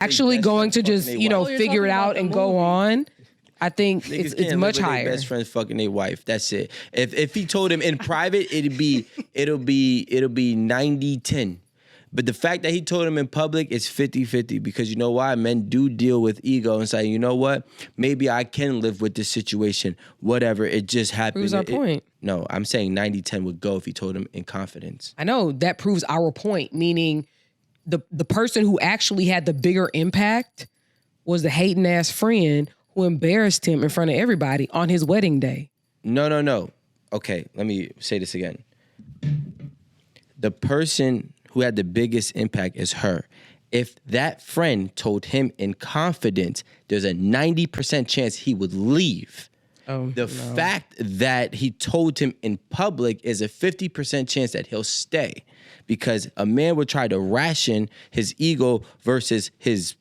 actually going to just, figure it out and go on, I think Niggas it's much their higher. best friends fucking their wife. That's it. If he told him in private, it'll be 90-10. But the fact that he told him in public is 50-50 because you know why? Men do deal with ego and say, you know what? Maybe I can live with this situation. Whatever. It just happened. Proves our point. No, I'm saying 90-10 would go if he told him in confidence. I know that proves our point, meaning the person who actually had the bigger impact was the hating ass friend who embarrassed him in front of everybody on his wedding day. No. Okay, let me say this again. The person who had the biggest impact is her. If that friend told him in confidence, there's a 90% chance he would leave. The fact that he told him in public is a 50% chance that he'll stay because a man would try to ration his ego versus his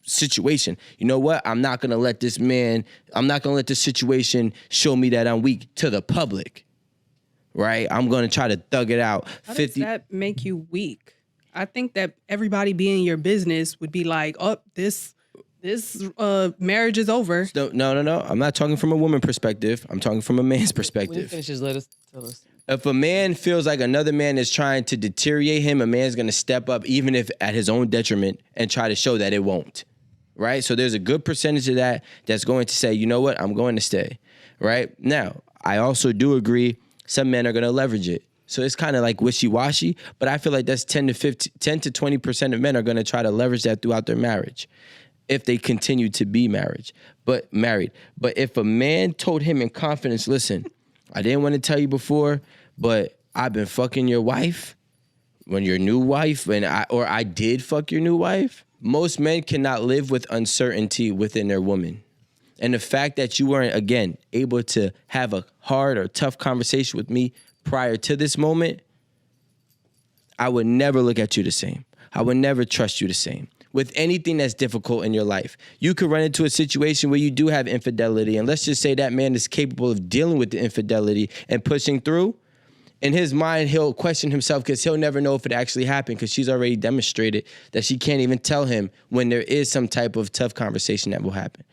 situation. You know what? I'm not going to let this situation show me that I'm weak to the public. Right? I'm going to try to thug it out. How does that make you weak? I think that everybody being your business would be like, oh, this marriage is over. No. I'm not talking from a woman perspective. I'm talking from a man's When he perspective. finishes, let us tell us. If a man feels like another man is trying to deteriorate him, a man's going to step up even if at his own detriment and try to show that it won't. Right? So there's a good percentage of that that's going to say, you know what? I'm going to stay. Right? Now, I also do agree some men are going to leverage it. So it's kind of like wishy-washy, but I feel like that's 10 to 20% of men are going to try to leverage that throughout their marriage if they continue to be married. But if a man told him in confidence, listen, I didn't want to tell you before, but I've been fucking your wife, when your new wife, I did fuck your new wife. Most men cannot live with uncertainty within their woman. And the fact that you weren't, again, able to have a hard or tough conversation with me prior to this moment, I would never look at you the same. I would never trust you the same. With anything that's difficult in your life, you could run into a situation where you do have infidelity, and let's just say that man is capable of dealing with the infidelity and pushing through. In his mind, he'll question himself because he'll never know if it actually happened because she's already demonstrated that she can't even tell him when there is some type of tough conversation that will happen.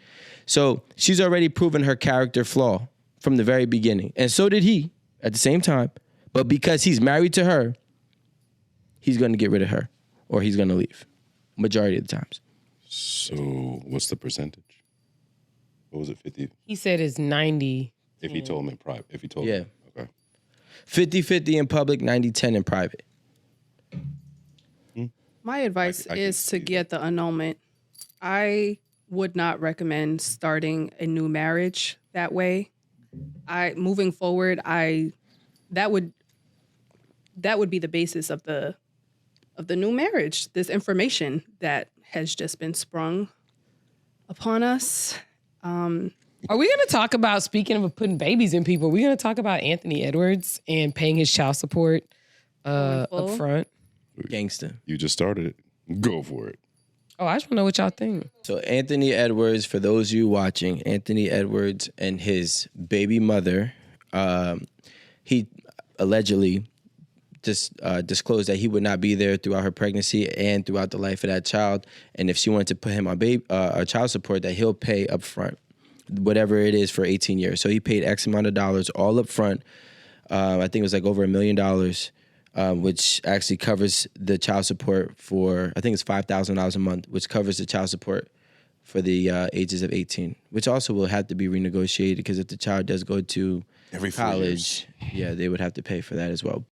So she's already proven her character flaw from the very beginning. And so did he at the same time. But because he's married to her, he's going to get rid of her or he's going to leave majority of the times. So what's the percentage? What was it, 50? He said it's 90. If he told him in private. If he told him. Okay. 50-50 in public, 90-10 in private. My advice is to get the annulment. I would not recommend starting a new marriage that way. Moving forward, that would be the basis of the new marriage. This information that has just been sprung upon us. Are we going to talk about, speaking of putting babies in people, are we going to talk about Anthony Edwards and paying his child support up front? Gangsta. You just started it. Go for it. Oh, I just want to know what y'all think. So Anthony Edwards, for those of you watching, Anthony Edwards and his baby mother, he allegedly disclosed that he would not be there throughout her pregnancy and throughout the life of that child. And if she wanted to put him on child support, that he'll pay up front, whatever it is, for 18 years. So he paid X amount of dollars all up front. I think it was like over $1 million, which actually covers the child support for, I think it's $5,000 a month, which covers the child support for the ages of 18, which also will have to be renegotiated because if the child does go to Every 4 college, yeah, they would have to pay for that as well.